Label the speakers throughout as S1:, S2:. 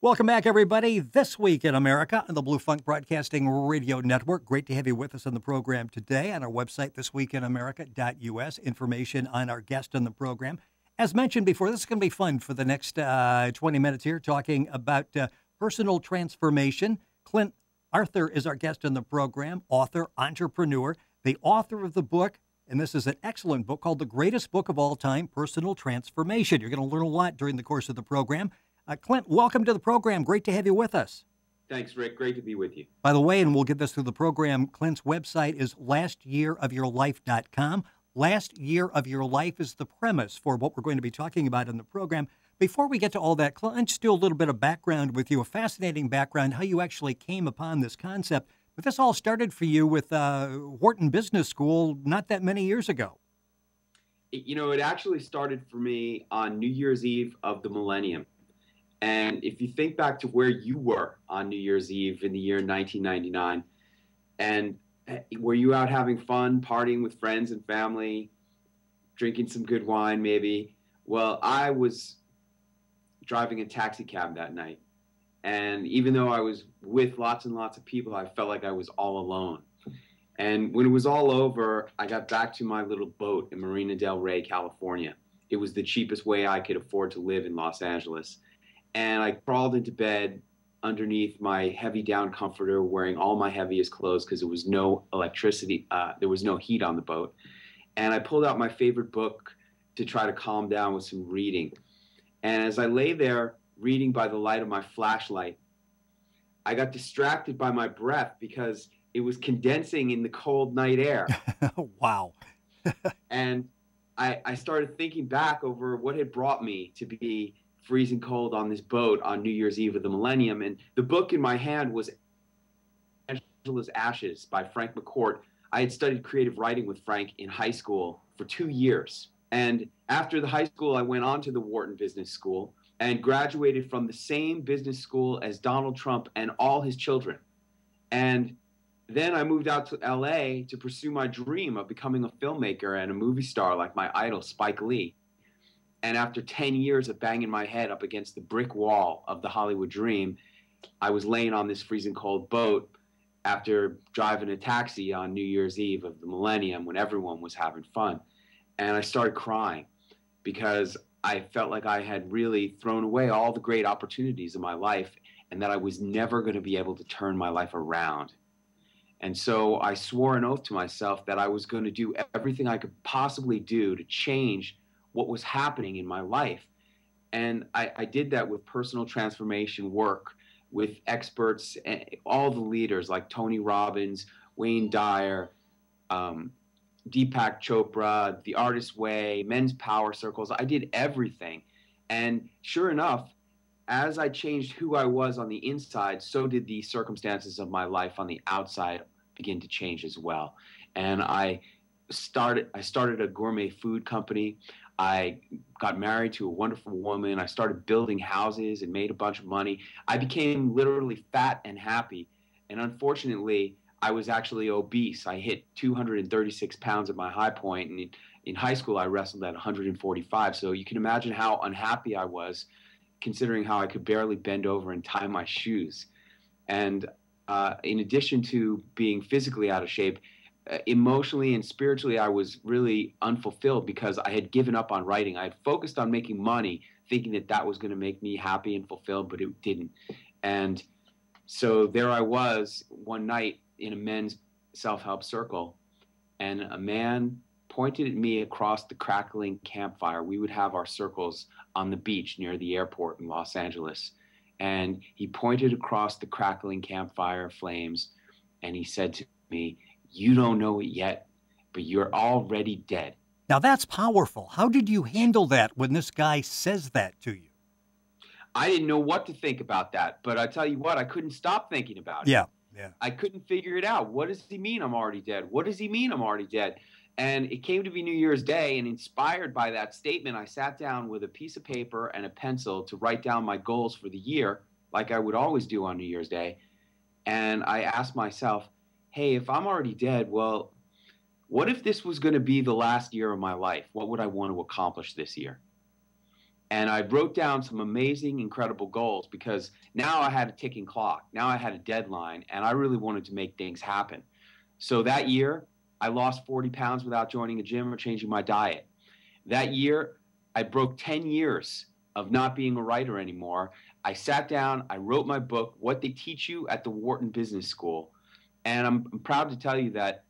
S1: Welcome back, everybody. This Week in America on the Blue Funk Broadcasting Radio Network. Great to have you with us on the program today. On our website, thisweekinamerica.us, information on our guest on the program. As mentioned before, this is going to be fun for the next 20 minutes here, talking about personal transformation. Clint Arther is our guest on the program, author, entrepreneur, the author of the book, and this is an excellent book called The Greatest Book of All Time, Personal Transformation. You're going to learn a lot during the course of the program. Clint, welcome to the program. Great to have you with us.
S2: Thanks, Rick. Great to be with you.
S1: By the way, and we'll get this through the program, Clint's website is lastyearofyourlife.com. Last Year of Your Life is the premise for what we're going to be talking about in the program. Before we get to all that, Clint, let's do a little bit of background with you, a fascinating background, how you actually came upon this concept. But this all started for you with Wharton Business School not that many years ago.
S2: It actually started for me on New Year's Eve of the millennium. And if you think back to where you were on New Year's Eve in the year 1999, and were you out having fun, partying with friends and family, drinking some good wine maybe? Well, I was driving a taxi cab that night. And even though I was with lots and lots of people, I felt like I was all alone. And when it was all over, I got back to my little boat in Marina del Rey, California. It was the cheapest way I could afford to live in Los Angeles. And I crawled into bed underneath my heavy down comforter, wearing all my heaviest clothes because there was no electricity, there was no heat on the boat. And I pulled out my favorite book to try to calm down with some reading. And as I lay there reading by the light of my flashlight, I got distracted by my breath because it was condensing in the cold night air.
S1: Wow.
S2: And I started thinking back over what had brought me to be freezing cold on this boat on New Year's Eve of the millennium. And the book in my hand was Angela's Ashes by Frank McCourt. I had studied creative writing with Frank in high school for 2 years. And after the high school, I went on to the Wharton Business School and graduated from the same business school as Donald Trump and all his children. And then I moved out to LA to pursue my dream of becoming a filmmaker and a movie star like my idol, Spike Lee. And after 10 years of banging my head up against the brick wall of the Hollywood dream, I was laying on this freezing cold boat after driving a taxi on New Year's Eve of the millennium when everyone was having fun. And I started crying because I felt like I had really thrown away all the great opportunities in my life and that I was never going to be able to turn my life around. And so I swore an oath to myself that I was going to do everything I could possibly do to change what was happening in my life. And I did that with personal transformation work, with experts, all the leaders like Tony Robbins, Wayne Dyer, Deepak Chopra, The Artist's Way, Men's Power Circles. I did everything. And sure enough, as I changed who I was on the inside, so did the circumstances of my life on the outside begin to change as well. And I started a gourmet food company. I got married to a wonderful woman. I started building houses and made a bunch of money. I became literally fat and happy. And unfortunately, I was actually obese. I hit 236 pounds at my high point. And in high school, I wrestled at 145. So you can imagine how unhappy I was, considering how I could barely bend over and tie my shoes. And in addition to being physically out of shape, emotionally and spiritually, I was really unfulfilled because I had given up on writing. I had focused on making money, thinking that that was going to make me happy and fulfilled, but it didn't. And so there I was one night in a men's self-help circle, and a man pointed at me across the crackling campfire. We would have our circles on the beach near the airport in Los Angeles. And he pointed across the crackling campfire flames, and he said to me, "You don't know it yet, but you're already dead."
S1: Now that's powerful. How did you handle that when this guy says that to you?
S2: I didn't know what to think about that, but I tell you what, I couldn't stop thinking about it.
S1: Yeah.
S2: I couldn't figure it out. What does he mean I'm already dead? What does he mean I'm already dead? And it came to be New Year's Day, and inspired by that statement, I sat down with a piece of paper and a pencil to write down my goals for the year, like I would always do on New Year's Day. And I asked myself, hey, if I'm already dead, well, what if this was going to be the last year of my life? What would I want to accomplish this year? And I wrote down some amazing, incredible goals because now I had a ticking clock. Now I had a deadline, and I really wanted to make things happen. So that year, I lost 40 pounds without joining a gym or changing my diet. That year, I broke 10 years of not being a writer anymore. I sat down, I wrote my book, What They Teach You at the Wharton Business School. And I'm proud to tell you that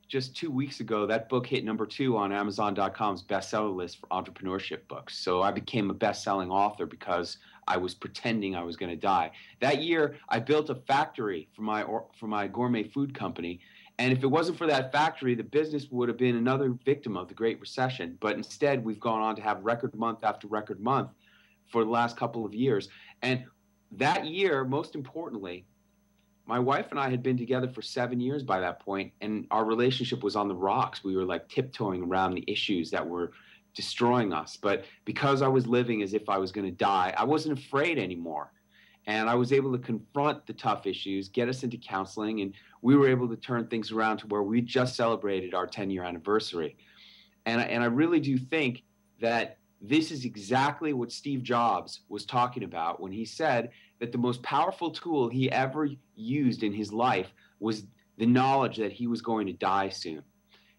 S2: just 2 weeks ago, that book hit #2 on Amazon.com's bestseller list for entrepreneurship books. So I became a best-selling author because I was pretending I was going to die. That year, I built a factory for my gourmet food company. And if it wasn't for that factory, the business would have been another victim of the Great Recession. But instead, we've gone on to have record month after record month for the last couple of years. And that year, most importantly, my wife and I had been together for 7 years by that point, and our relationship was on the rocks. We were like tiptoeing around the issues that were destroying us. But because I was living as if I was going to die, I wasn't afraid anymore. And I was able to confront the tough issues, get us into counseling, and we were able to turn things around to where we just celebrated our 10-year anniversary. And I really do think that this is exactly what Steve Jobs was talking about when he said that the most powerful tool he ever used in his life was the knowledge that he was going to die soon.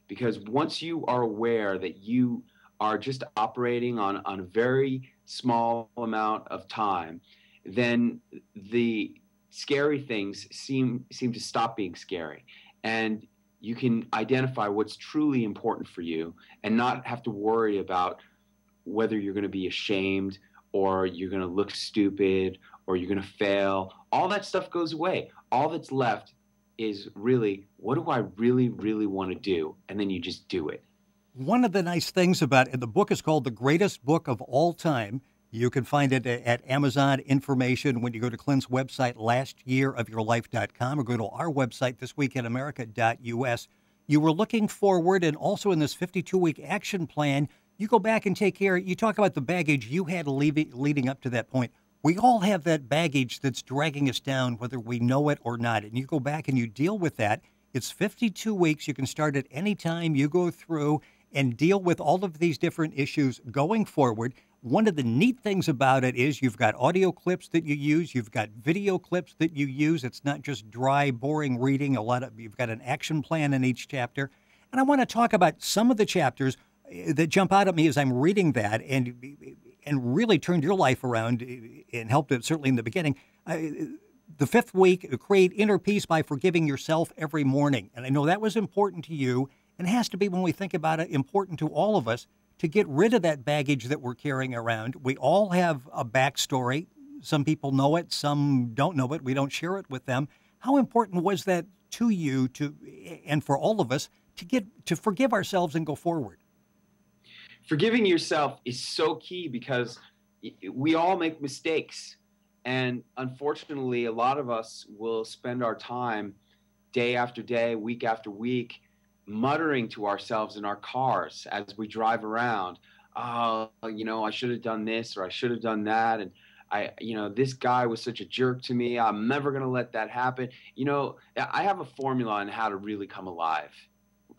S2: Because once you are aware that you are just operating on a very small amount of time, then the scary things seem to stop being scary. And you can identify what's truly important for you and not have to worry about whether you're going to be ashamed or you're going to look stupid or you're going to fail. All that stuff goes away. All that's left is really, what do I really, really want to do? And then you just do it.
S1: One of the nice things about it, the book is called The Greatest Book of All Time. You can find it at Amazon information when you go to Clint's website, lastyearofyourlife.com, or go to our website, thisweekinamerica.us. You were looking forward, and also in this 52-week action plan, you go back and take care. You talk about the baggage you had leading up to that point. We all have that baggage that's dragging us down, whether we know it or not. And you go back and you deal with that. It's 52 weeks. You can start at any time. You go through and deal with all of these different issues going forward. One of the neat things about it is you've got audio clips that you use. You've got video clips that you use. It's not just dry, boring reading. You've got an action plan in each chapter. And I want to talk about some of the chapters that jump out at me as I'm reading that and really turned your life around and helped it certainly in the beginning. The 5th week, create inner peace by forgiving yourself every morning. And I know that was important to you and has to be, when we think about it, important to all of us to get rid of that baggage that we're carrying around. We all have a backstory. Some people know it, some don't know it. We don't share it with them. How important was that to you and for all of us to forgive ourselves and go forward?
S2: Forgiving yourself is so key because we all make mistakes. And unfortunately, a lot of us will spend our time day after day, week after week, muttering to ourselves in our cars as we drive around. Oh, I should have done this or I should have done that. And this guy was such a jerk to me. I'm never going to let that happen. I have a formula on how to really come alive.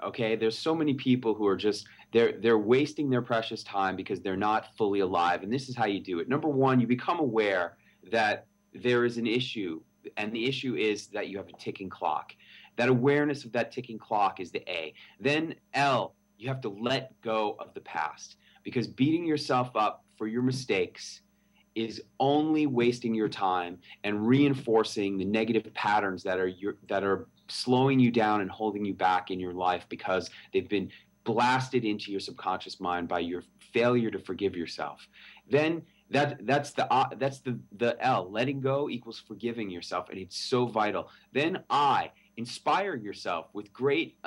S2: Okay, there's so many people who are just they're wasting their precious time because they're not fully alive. And this is how you do it. Number one, you become aware that there is an issue, and the issue is that you have a ticking clock. That awareness of that ticking clock is the A. Then L, you have to let go of the past, because beating yourself up for your mistakes is only wasting your time and reinforcing the negative patterns that are slowing you down and holding you back in your life because they've been blasted into your subconscious mind by your failure to forgive yourself. Then that's the L. Letting go equals forgiving yourself, and it's so vital. Then I, inspire yourself with great,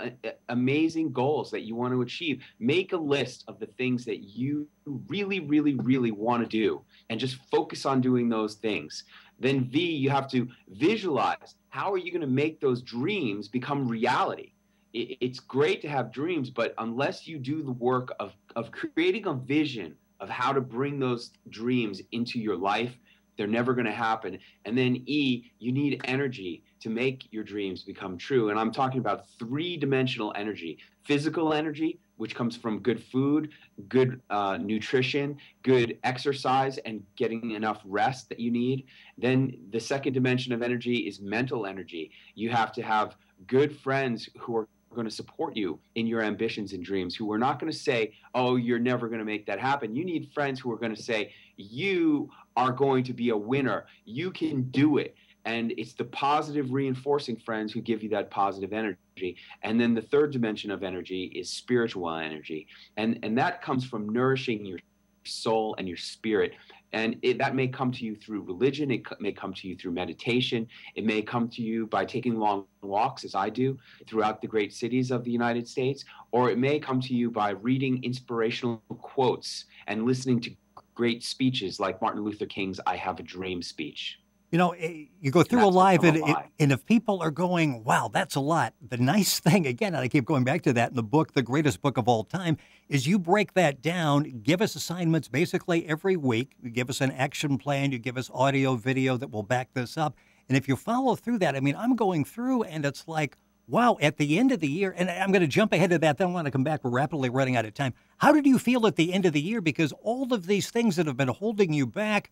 S2: amazing goals that you want to achieve. Make a list of the things that you really, really, really want to do, and just focus on doing those things. Then V, you have to visualize. How are you going to make those dreams become reality? It's great to have dreams, but unless you do the work of creating a vision of how to bring those dreams into your life, they're never going to happen. And then E, you need energy to make your dreams become true. And I'm talking about three-dimensional energy: physical energy, which comes from good food, good nutrition, good exercise, and getting enough rest that you need. Then the second dimension of energy is mental energy. You have to have good friends who are going to support you in your ambitions and dreams, who are not going to say, oh, you're never going to make that happen. You need friends who are going to say, you are going to be a winner. You can do it. And it's the positive reinforcing friends who give you that positive energy. And then the third dimension of energy is spiritual energy. And that comes from nourishing your soul and your spirit. And that may come to you through religion. It may come to you through meditation. It may come to you by taking long walks, as I do, throughout the great cities of the United States. Or it may come to you by reading inspirational quotes and listening to great speeches like Martin Luther King's I Have a Dream speech.
S1: You know, you go through Alive, and if people are going, wow, that's a lot, the nice thing, again, and I keep going back to that in the book, The Greatest Book of All Time, is you break that down, give us assignments basically every week, you give us an action plan, you give us audio, video that will back this up. And if you follow through that, I mean, I'm going through and it's like, wow, at the end of the year, and I'm going to jump ahead of that, then I want to come back, we're rapidly running out of time. How did you feel at the end of the year? Because all of these things that have been holding you back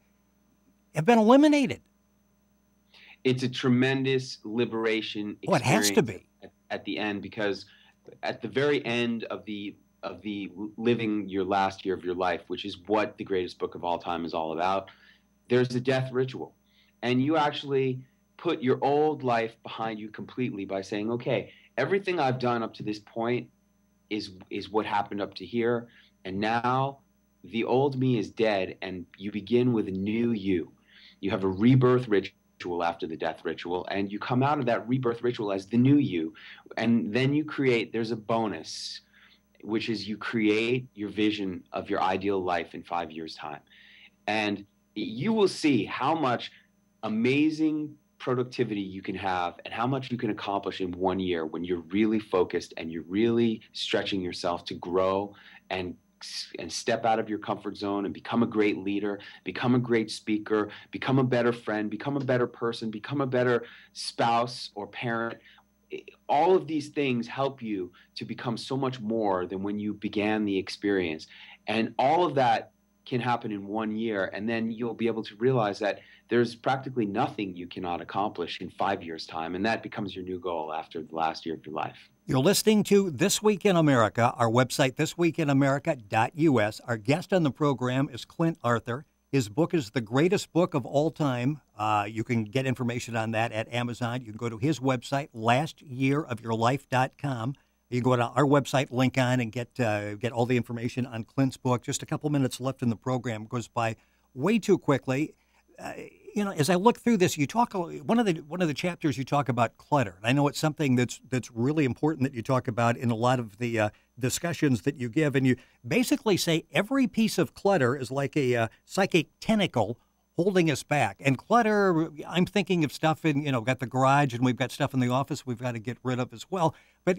S1: have been eliminated.
S2: It's a tremendous liberation experience.
S1: Oh, it has to be
S2: at the end, because at the very end of the living your last year of your life, which is what the greatest book of all time is all about, there's a death ritual, and you actually put your old life behind you completely by saying, okay, everything I've done up to this point is what happened up to here, and now the old me is dead, and you begin with a new you. You have a rebirth ritual after the death ritual, and you come out of that rebirth ritual as the new you. And then you create, there's a bonus, which is you create your vision of your ideal life in 5 years' time. And you will see how much amazing productivity you can have and how much you can accomplish in 1 year when you're really focused and you're really stretching yourself to grow and step out of your comfort zone and become a great leader, become a great speaker, become a better friend, become a better person, become a better spouse or parent. All of these things help you to become so much more than when you began the experience. And all of that can happen in 1 year, and then you'll be able to realize that there's practically nothing you cannot accomplish in 5 years' time, and that becomes your new goal after the last year of your life.
S1: You're listening to This Week in America, our website, thisweekinamerica.us. Our guest on the program is Clint Arther. His book is The Greatest Book of All Time. You can get information on that at Amazon. You can go to his website, lastyearofyourlife.com. You can go to our website, link on, and get all the information on Clint's book. Just a couple minutes left in the program. It goes by way too quickly. You know, as I look through this, you talk one of the chapters you talk about clutter. And I know it's something that's really important that you talk about in a lot of the discussions that you give. And you basically say every piece of clutter is like a psychic tentacle holding us back. And clutter, I'm thinking of stuff in, got the garage and we've got stuff in the office we've got to get rid of as well. But,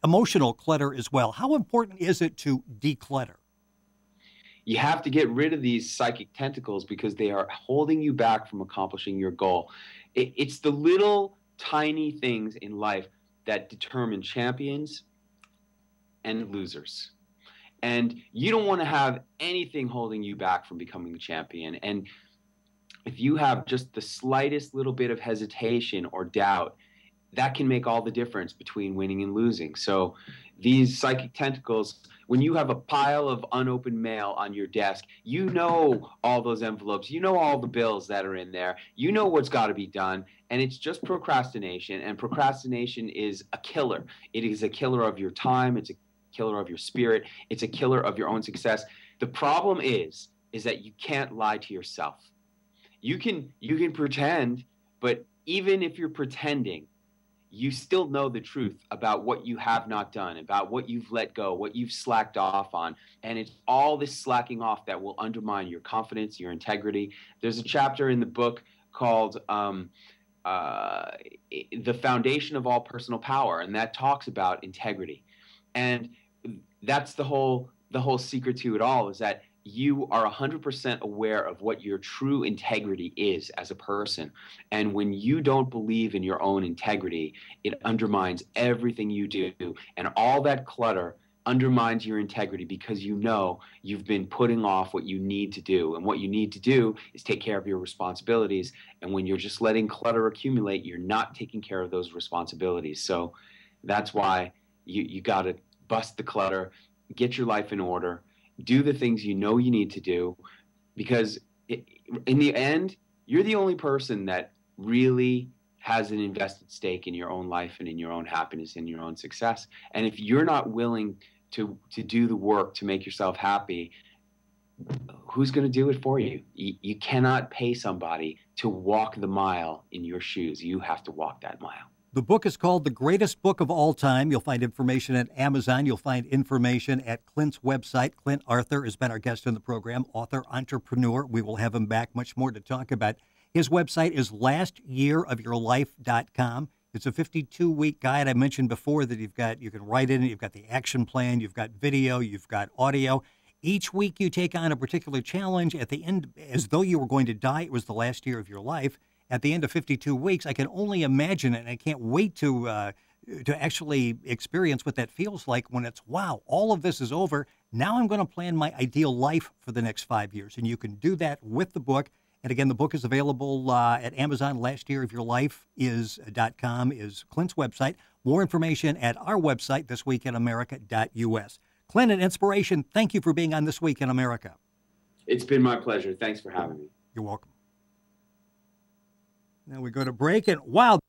S1: emotional clutter as well. How important is it to declutter?
S2: You have to get rid of these psychic tentacles because they are holding you back from accomplishing your goal. It's the little tiny things in life that determine champions and losers. And you don't want to have anything holding you back from becoming a champion. And if you have just the slightest little bit of hesitation or doubt, that can make all the difference between winning and losing. So these psychic tentacles, when you have a pile of unopened mail on your desk, you know all those envelopes, you know all the bills that are in there, you know what's got to be done, and it's just procrastination. And procrastination is a killer. It is a killer of your time. It's a killer of your spirit. It's a killer of your own success. The problem is that you can't lie to yourself. You can pretend, but even if you're pretending, you still know the truth about what you have not done, about what you've let go, what you've slacked off on. And it's all this slacking off that will undermine your confidence, your integrity. There's a chapter in the book called The Foundation of All Personal Power, and that talks about integrity. And that's the whole secret to it all, is that you are 100% aware of what your true integrity is as a person. And when you don't believe in your own integrity, it undermines everything you do. And all that clutter undermines your integrity because you know you've been putting off what you need to do. And what you need to do is take care of your responsibilities. And when you're just letting clutter accumulate, you're not taking care of those responsibilities. So that's why you got to bust the clutter, get your life in order, do the things you know you need to do, because in the end, you're the only person that really has an invested stake in your own life and in your own happiness and your own success. And if you're not willing to do the work to make yourself happy, who's going to do it for you? You cannot pay somebody to walk the mile in your shoes. You have to walk that mile.
S1: The book is called The Greatest Book of All Time. You'll find information at Amazon. You'll find information at Clint's website. Clint Arther has been our guest on the program, author, entrepreneur. We will have him back, much more to talk about. His website is lastyearofyourlife.com. It's a 52-week guide. I mentioned before that you can write in it. You've got the action plan. You've got video. You've got audio. Each week you take on a particular challenge. At the end, as though you were going to die, it was the last year of your life. At the end of 52 weeks, I can only imagine it, and I can't wait to actually experience what that feels like when it's, wow, all of this is over. Now I'm going to plan my ideal life for the next 5 years, and you can do that with the book. And again, the book is available at Amazon. LastYearOfYourLife.com is Clint's website. More information at our website, thisweekinamerica.us. Clint, an inspiration. Thank you for being on This Week in America.
S2: It's been my pleasure. Thanks for having me.
S1: You're welcome. Now we go to break, and wow.